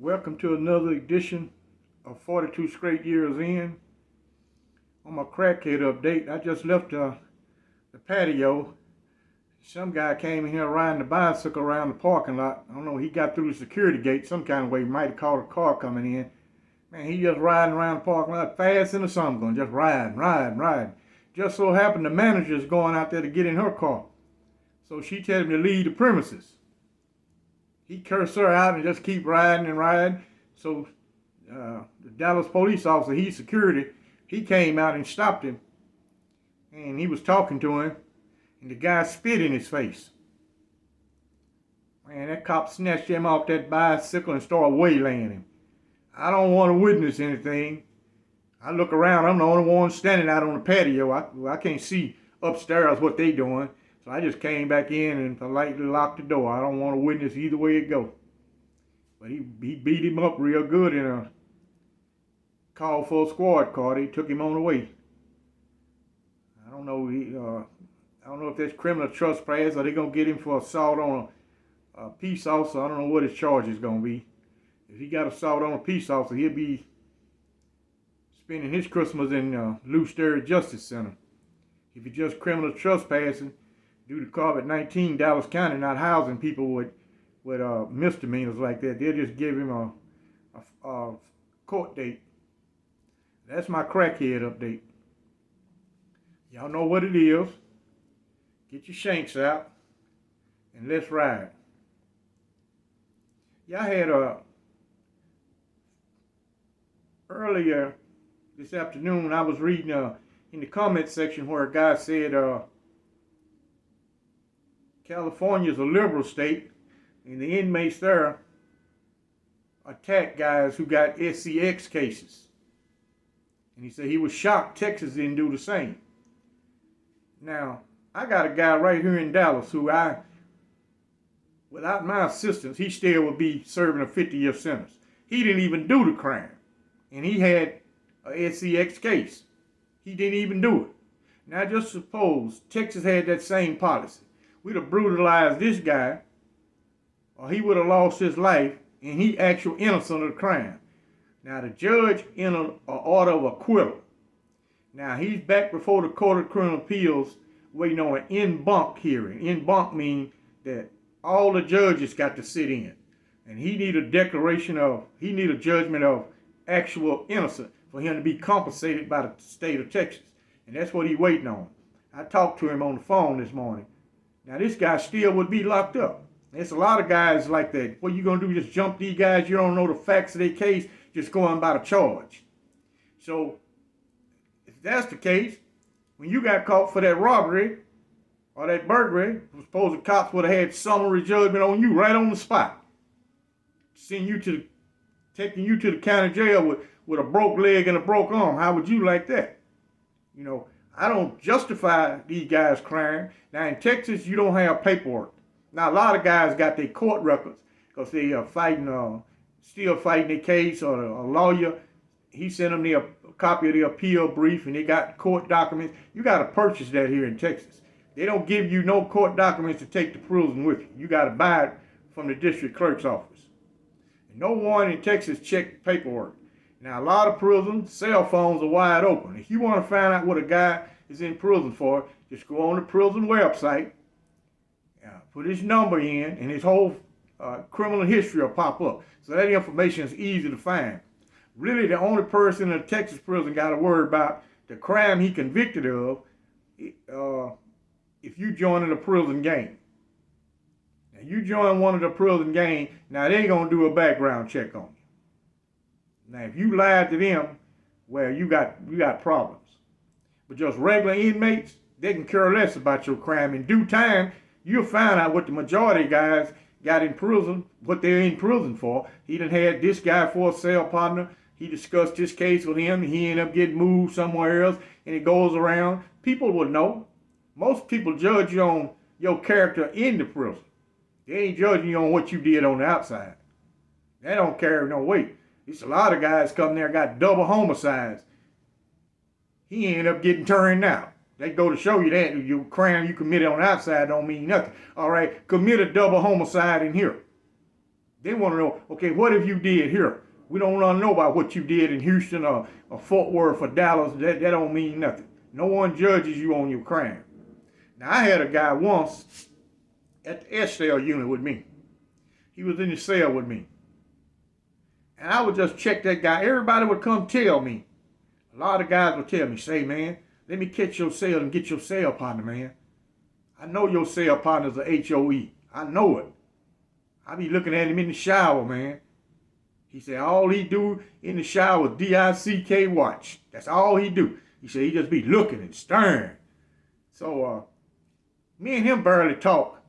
Welcome to another edition of 42 Straight Years In. On my crackhead update, I just left the patio. Some guy came in here riding the bicycle around the parking lot. I don't know, he got through the security gate some kind of way. He might have caught a car coming in. Man, he just riding around the parking lot fast in the sun, going just riding. Just so happened the manager's going out there to get in her car. So she tells him to leave the premises. He cursed her out and just keep riding. So the Dallas police officer, he's security, he came out and stopped him. And he was talking to him. And the guy spit in his face. Man, that cop snatched him off that bicycle and started waylaying him. I don't want to witness anything. I look around, I'm the only one standing out on the patio. I can't see upstairs what they doing. So I just came back in and politely locked the door. I don't want to witness either way it go. But he beat him up real good and called for a squad car. They took him on the way. I don't know. I don't know if that's criminal trespass or they gonna get him for assault on a peace officer. I don't know what his charge is gonna be. If he got assault on a peace officer, he'll be spending his Christmas in Loose Area Justice Center. If he just criminal trespassing due to COVID-19, Dallas County not housing people with misdemeanors like that, they'll just give him a court date. That's my crackhead update. Y'all know what it is. Get your shanks out and let's ride. Y'all had earlier this afternoon, I was reading in the comment section where a guy said California's a liberal state and the inmates there attacked guys who got SCX cases. And he said he was shocked Texas didn't do the same. Now, I got a guy right here in Dallas who without my assistance, he still would be serving a 50-year sentence. He didn't even do the crime. And he had a SCX case. He didn't even do it. Now just suppose Texas had that same policy. We'd have brutalized this guy, or he would have lost his life, and he actual innocent of the crime. Now the judge entered an order of acquittal. Now he's back before the Court of Criminal Appeals waiting on an en banc hearing. En banc means that all the judges got to sit in. And he need a judgment of actual innocence for him to be compensated by the state of Texas. And that's what he's waiting on. I talked to him on the phone this morning. Now this guy still would be locked up. There's a lot of guys like that. What you gonna do, just jump these guys? You don't know the facts of their case, just going by the charge. So if that's the case, when you got caught for that robbery or that burglary, suppose the cops would have had summary judgment on you right on the spot, taking you to the county jail with a broke leg and a broke arm. How would you like that? You know, I don't justify these guys' crime. Now in Texas, you don't have paperwork. Now a lot of guys got their court records because they are still fighting their case, or a lawyer, he sent them a copy of the appeal brief and they got court documents. You got to purchase that here in Texas. They don't give you no court documents to take to prison with you. You got to buy it from the district clerk's office. And no one in Texas checked paperwork. Now, a lot of prisons, cell phones are wide open. If you want to find out what a guy is in prison for, just go on the prison website, put his number in, and his whole criminal history will pop up. So that information is easy to find. Really, the only person in a Texas prison got to worry about the crime he convicted of if you join a prison gang. Now, you join one of the prison gang, now they ain't going to do a background check on you. Now, if you lied to them, well, you got problems. But just regular inmates, they can care less about your crime. In due time, you'll find out what the majority of guys got in prison, what they're in prison for. He done had this guy for a cell partner. He discussed this case with him, and he ended up getting moved somewhere else, and it goes around. People will know. Most people judge you on your character in the prison. They ain't judging you on what you did on the outside. That don't carry no weight. There's a lot of guys come there got double homicides. He ended up getting turned out. They go to show you that your crime you committed on the outside don't mean nothing. All right, commit a double homicide in here. They want to know, okay, what have you did here? We don't want to know about what you did in Houston or Fort Worth or Dallas. That don't mean nothing. No one judges you on your crime. Now, I had a guy once at the S-cell unit with me. He was in the cell with me. And I would just check that guy. Everybody would come tell me. A lot of guys would tell me, say, man, let me catch your cell and get your cell partner, man. I know your cell partner's a HOE. I know it. I be looking at him in the shower, man. He said all he do in the shower is DICK watch. That's all he do. He said he just be looking and staring. So me and him barely talk.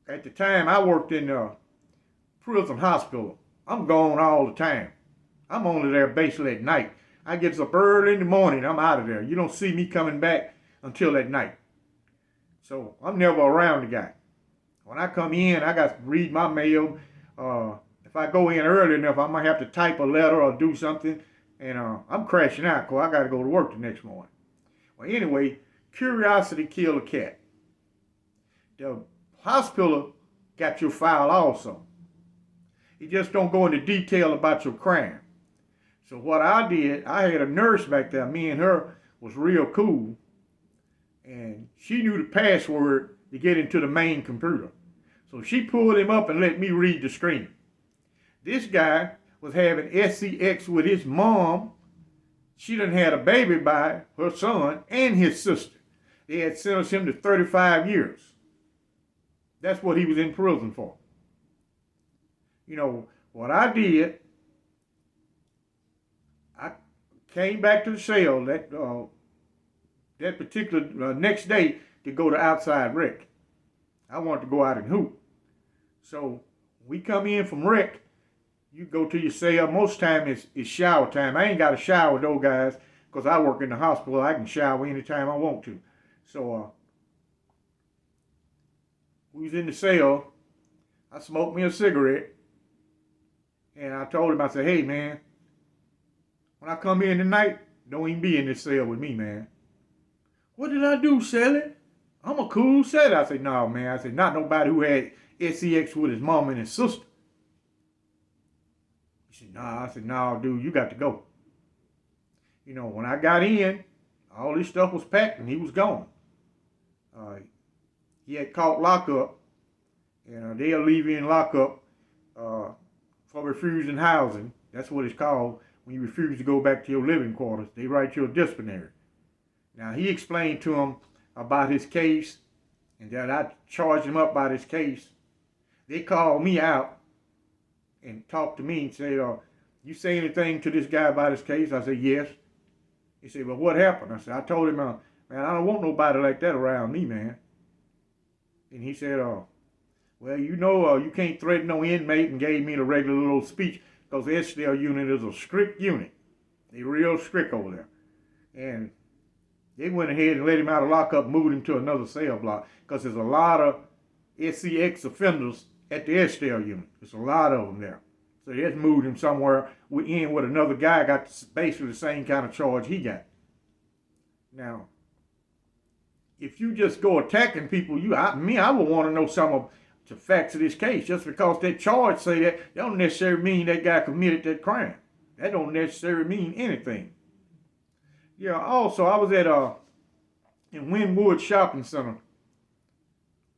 At the time I worked in prison hospital. I'm gone all the time. I'm only there basically at night. I get up early in the morning. I'm out of there. You don't see me coming back until at night. So I'm never around the guy. When I come in, I got to read my mail. If I go in early enough, I might have to type a letter or do something. And I'm crashing out because I got to go to work the next morning. Well, anyway, curiosity killed a cat. The hospital got your file also. It just don't go into detail about your crime. So what I did, I had a nurse back there. Me and her was real cool. And she knew the password to get into the main computer. So she pulled him up and let me read the screen. This guy was having SCX with his mom. She done had a baby by her son and his sister. They had sentenced him to 35 years. That's what he was in prison for. You know, what I did, I came back to the cell that particular next day to go to outside rec. I wanted to go out and hoop. So we come in from rec, you go to your cell. Most time it's shower time. I ain't got a shower though, guys, because I work in the hospital. I can shower anytime I want to. So we was in the cell. I smoked me a cigarette. And I told him, I said, hey, man, when I come in tonight, don't even be in this cell with me, man. What did I do, Sally? I'm a cool Sally. I said, no, man. I said, not nobody who had SCX with his mom and his sister. He said, nah. I said, no, dude, you got to go. You know, when I got in, all this stuff was packed and he was gone. He had caught lockup, and they'll leave you in lockup for refusing housing. That's what it's called when you refuse to go back to your living quarters. They write you a disciplinary. Now, he explained to him about his case and that I charged him up by this case. They called me out and talked to me and said, you say anything to this guy about his case? I said, yes. He said, well, what happened? I said, I told him, man, I don't want nobody like that around me, man. And he said, well, you know, you can't threaten no inmate, and gave me the regular little speech because the S-cell unit is a strict unit. They real strict over there. And they went ahead and let him out of lockup, moved him to another cell block because there's a lot of SCX offenders at the S-cell unit. There's a lot of them there. So they just moved him somewhere with another guy got basically the same kind of charge he got. Now, if you just go attacking people, I would want to know some of the facts of this case. Just because that charge say that don't necessarily mean that guy committed that crime. That don't necessarily mean anything. Yeah, also, I was at in Wynwood Shopping Center.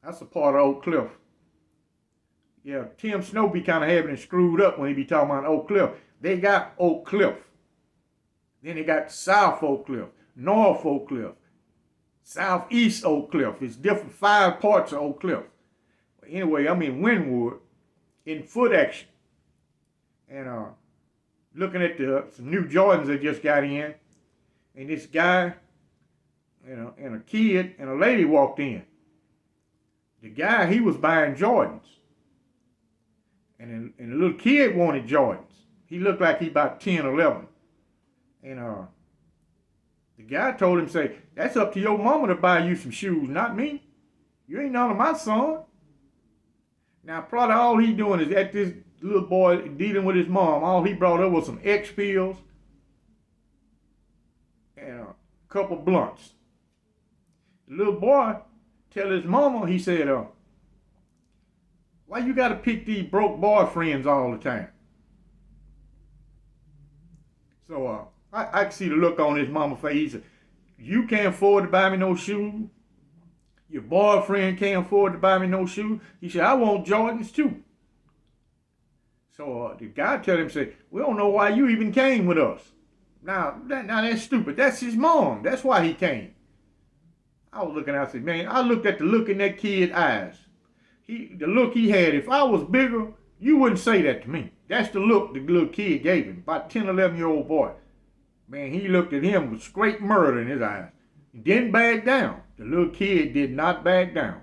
That's a part of Oak Cliff. Yeah, Tim Snow be kind of having it screwed up when he be talking about Oak Cliff. They got Oak Cliff. Then they got South Oak Cliff, North Oak Cliff, Southeast Oak Cliff. It's different 5 parts of Oak Cliff. But anyway, I'm in Wynwood in foot action. And looking at some new Jordans that just got in. And this guy and a kid and a lady walked in. The guy, he was buying Jordans. And the little kid wanted Jordans. He looked like he about 10 or 11. And the guy told him, say, that's up to your mama to buy you some shoes, not me. You ain't none of my son. Now, probably all he doing is at this little boy dealing with his mom. All he brought up was some X pills and a couple blunts. The little boy tell his mama, he said, Why you got to pick these broke boyfriends all the time? So I can see the look on his mama face. He said, you can't afford to buy me no shoes. Your boyfriend can't afford to buy me no shoes. He said, I want Jordans too. So the guy tell him, say, we don't know why you even came with us. Now that's stupid. That's his mom. That's why he came. I was looking out, I said, man, I looked at the look in that kid's eyes. The look he had, if I was bigger, you wouldn't say that to me. That's the look the little kid gave him, about 10, 11-year-old boy. Man, he looked at him with straight murder in his eyes. He didn't back down. The little kid did not back down.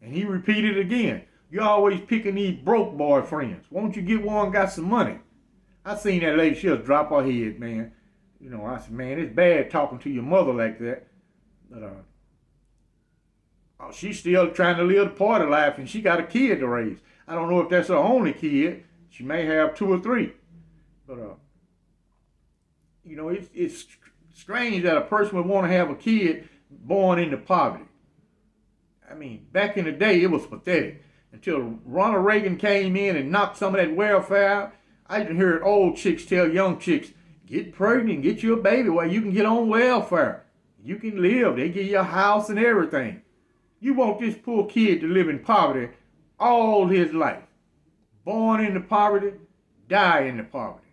And he repeated again, you're always picking these broke boyfriends. Won't you get one got some money? I seen that lady, she'll drop her head, man. You know, I said, man, it's bad talking to your mother like that. But she's still trying to live the party life, and she got a kid to raise. I don't know if that's her only kid. She may have 2 or 3. But, you know, it's strange that a person would want to have a kid born into poverty. I mean, back in the day, it was pathetic. Until Ronald Reagan came in and knocked some of that welfare out, I even heard old chicks tell young chicks, get pregnant, get you a baby where you can get on welfare. You can live. They give you a house and everything. You want this poor kid to live in poverty all his life. Born into poverty, die into poverty.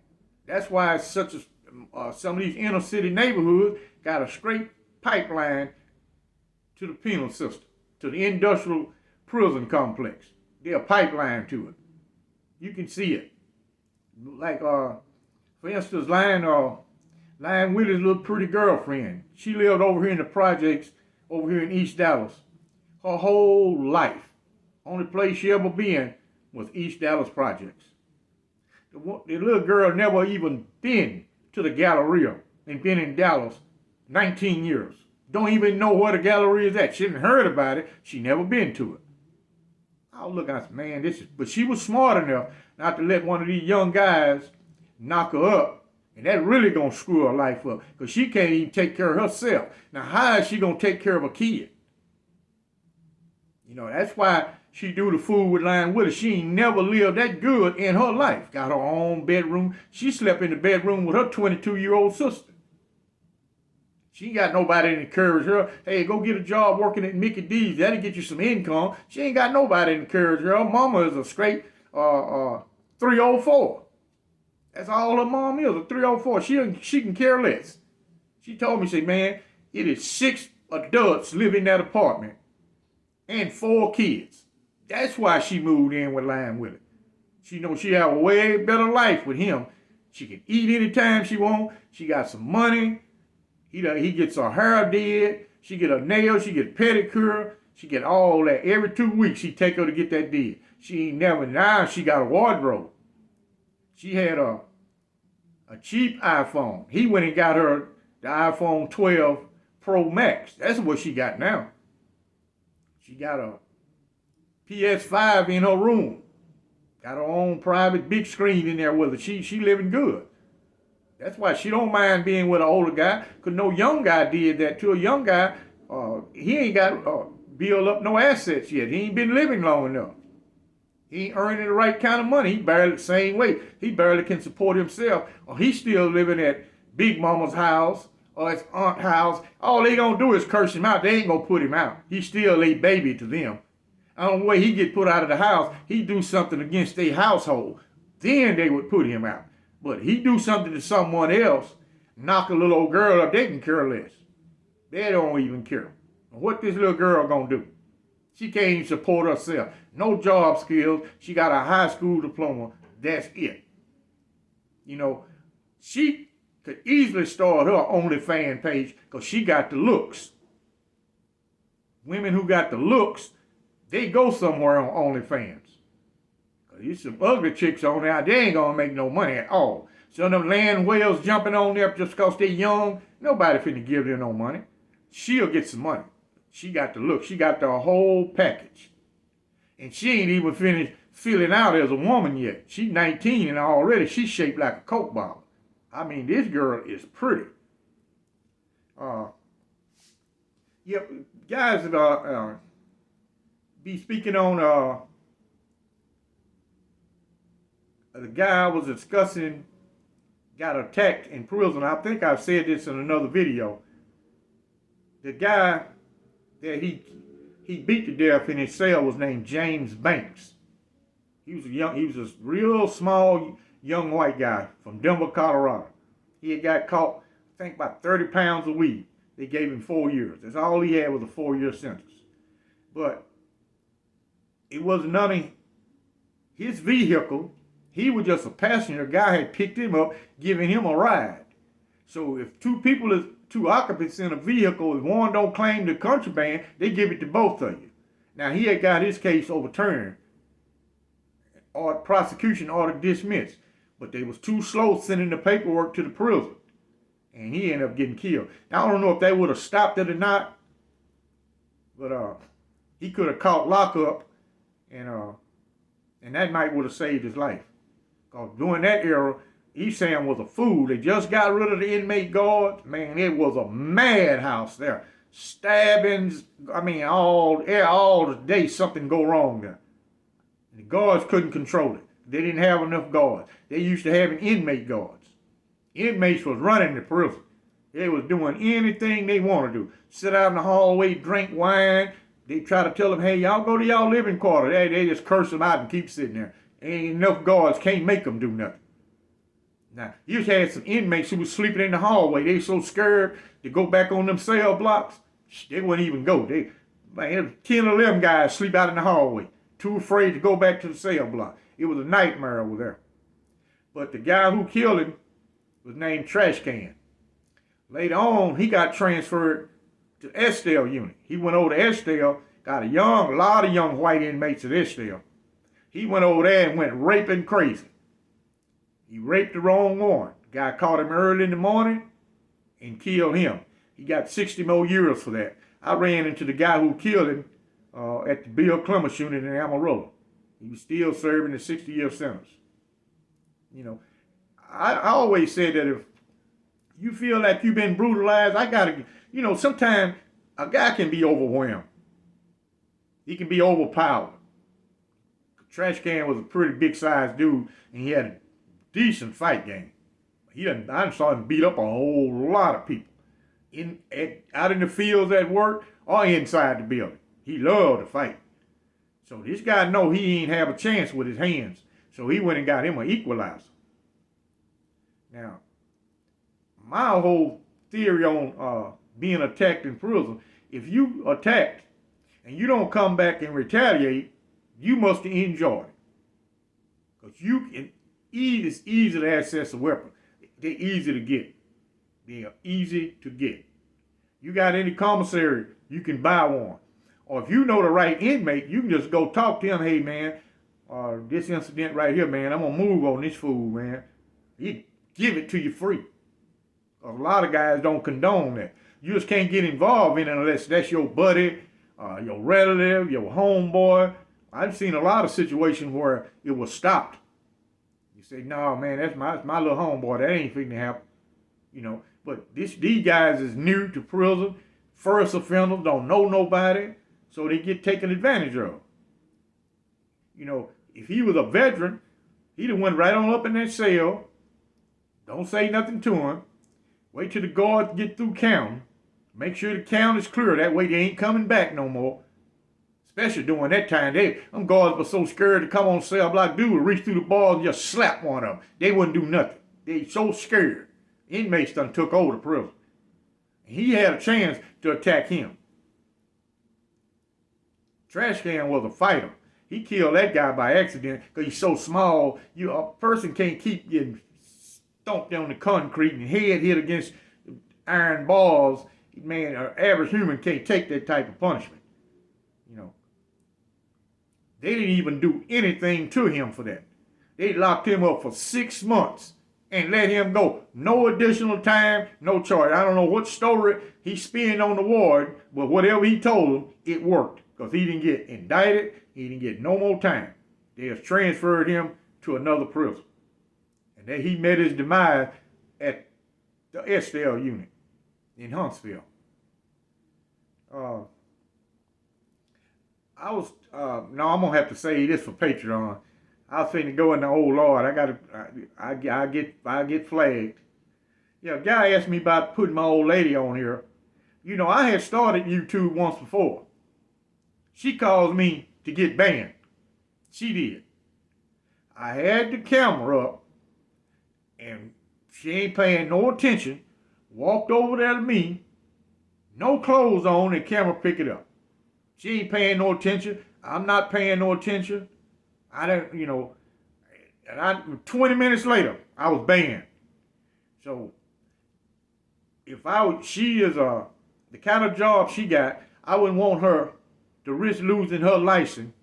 That's why it's such a, some of these inner city neighborhoods got a straight pipeline to the penal system, to the industrial prison complex. They're a pipeline to it. You can see it. Like, for instance, Lion Willie's little pretty girlfriend. She lived over here in the projects over here in East Dallas. Her whole life. Only place she ever been was East Dallas projects. The little girl never even been to the Galleria and been in Dallas 19 years. Don't even know where the Galleria is at. She hadn't heard about it. She never been to it. I was looking, I said, man, but she was smart enough not to let one of these young guys knock her up. And that really gonna screw her life up. Because she can't even take care of herself. Now, how is she gonna take care of a kid? You know, that's why she do the fool with Lion Willie. She ain't never lived that good in her life. Got her own bedroom. She slept in the bedroom with her 22-year-old sister. She ain't got nobody to encourage her. Hey, go get a job working at Mickey D's. That'll get you some income. She ain't got nobody to encourage her. Her mama is a straight 304. That's all her mom is, a 304. She can care less. She told me, say, man, it is 6 adults live in that apartment and 4 kids. That's why she moved in with Lion Willie. She knows she have a way better life with him. She can eat anytime she want. She got some money. He gets her hair did. She get her nails. She get a pedicure. She get all that. Every 2 weeks, she take her to get that did. She ain't never, now she got a wardrobe. She had a cheap iPhone. He went and got her the iPhone 12 Pro Max. That's what she got now. She got a PS5 in her room. Got her own private big screen in there with her. She living good. That's why she don't mind being with an older guy, because no young guy did that to a young guy. He ain't got build up no assets yet. He ain't been living long enough. He ain't earning the right kind of money. He barely, same way, he barely can support himself. Or he's still living at Big Mama's house or his aunt's house. All they gonna do is curse him out. They ain't gonna put him out. He's still a baby to them. I don't know way he get put out of the house. He do something against their household. Then they would put him out. But he do something to someone else, knock a little old girl up, they can care less. They don't even care. What this little girl gonna do? She can't even support herself. No job skills. She got a high school diploma. That's it. You know, she could easily start her OnlyFans page because she got the looks. Women who got the looks, they go somewhere on OnlyFans. Because there's some ugly chicks on there, they ain't going to make no money at all. Some of them land whales jumping on there just because they young, nobody finna give them no money. She'll get some money. She got the look. She got the whole package. And she ain't even finished filling out as a woman yet. She's 19 and already she's shaped like a Coke bottle. I mean, this girl is pretty. Yeah, guys be speaking on the guy I was discussing got attacked in prison. I think I've said this in another video. The guy that he beat to death in his cell was named James Banks. He was a real small young white guy from Denver, Colorado. He had got caught, I think, about 30 pounds of weed. They gave him 4 years. That's all he had was a 4-year sentence. But it was none of his vehicle. He was just a passenger. A guy had picked him up, giving him a ride. So if two occupants in a vehicle, if one don't claim the contraband, they give it to both of you. Now he had got his case overturned, or prosecution order dismissed, but they was too slow sending the paperwork to the prison, and he ended up getting killed. Now I don't know if they would have stopped it or not, but he could have caught lockup, and that might would have saved his life. Because during that era, East Sam was a fool. They just got rid of the inmate guards. Man, it was a madhouse there. Stabbings, I mean, all the day something go wrong there. The guards couldn't control it. They didn't have enough guards. They used to have inmate guards. Inmates was running the prison. They was doing anything they want to do. Sit out in the hallway, drink wine. They try to tell them, hey, y'all go to y'all living quarter. They just curse them out and keep sitting there. Ain't enough guards, can't make them do nothing. Now, you just had some inmates who was sleeping in the hallway. They so scared to go back on them cell blocks, they wouldn't even go. 10 or 11 guys sleep out in the hallway, too afraid to go back to the cell block. It was a nightmare over there. But the guy who killed him was named Trash Can. Later on, he got transferred to Estelle unit. He went over to Estelle, got a lot of young white inmates at Estelle. He went over there and went raping crazy. He raped the wrong one. The guy caught him early in the morning and killed him. He got 60 more years for that. I ran into the guy who killed him at the Bill Clements unit in Amarillo. He was still serving a 60-year sentence. You know, I always say that if you feel like you've been brutalized, sometimes a guy can be overwhelmed. He can be overpowered. Trash Can was a pretty big-sized dude, and he had a decent fight game. I saw him beat up a whole lot of people out in the fields at work or inside the building. He loved to fight. So this guy know he ain't have a chance with his hands, so he went and got him an equalizer. Now, my whole theory on being attacked in prison, if you attacked and you don't come back and retaliate, you must have enjoyed it. Because it's easy to access a weapon. They're easy to get. They are easy to get. You got any commissary, you can buy one. Or if you know the right inmate, you can just go talk to him. Hey, man, this incident right here, man, I'm going to move on this fool, man. He give it to you free. A lot of guys don't condone that. You just can't get involved in it unless that's your buddy, your relative, your homeboy. I've seen a lot of situations where it was stopped. You say, no, man, that's my little homeboy. That ain't fitting to happen. But these guys is new to prison. First offenders, don't know nobody. So they get taken advantage of. If he was a veteran, he'd have went right on up in that cell. Don't say nothing to him. Wait till the guards get through counting. Make sure the count is clear. That way they ain't coming back no more. Especially during that time, them guards were so scared to come on cell block. Dude would reach through the bars and just slap one of them. They wouldn't do nothing. They so scared. Inmates done took over the prison. And he had a chance to attack him. Trash Can was a fighter. He killed that guy by accident because he's so small. A person can't keep getting stomped on the concrete and head hit against iron bars. Man, an average human can't take that type of punishment. They didn't even do anything to him for that. They locked him up for 6 months and let him go. No additional time, no charge. I don't know what story he spinned on the ward, but whatever he told them, it worked. Because he didn't get indicted, he didn't get no more time. They just transferred him to another prison. And then he met his demise at the Estelle unit in Huntsville. I'm going to have to say this for Patreon. I was finna go in the old Lord. I get flagged. Yeah, a guy asked me about putting my old lady on here. You know, I had started YouTube once before. She caused me to get banned. She did. I had the camera up, and she ain't paying no attention. Walked over there to me, no clothes on, and camera pick it up. She ain't paying no attention. I'm not paying no attention. I don't, you know, and 20 minutes later, I was banned. So, she is the kind of job she got, I wouldn't want her to risk losing her license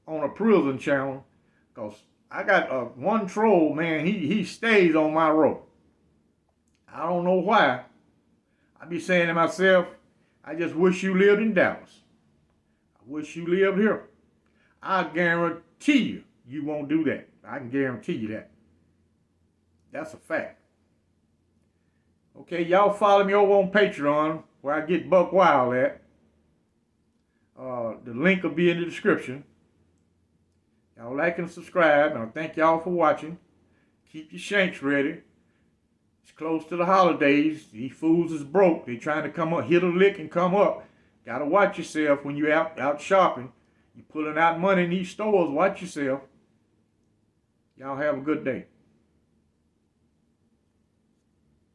on a prison channel, because I got one troll, man, he stays on my road. I don't know why. I be saying to myself, I just wish you lived in Dallas. I wish you lived here. I guarantee you won't do that. I can guarantee you that. That's a fact. Okay, y'all follow me over on Patreon, where I get buck wild at. The link will be in the description. Y'all like and subscribe, and I thank y'all for watching. Keep your shanks ready. It's close to the holidays. These fools is broke. They trying to come up, hit a lick and come up. Gotta watch yourself when you're out shopping. You pulling out money in these stores. Watch yourself. Y'all have a good day.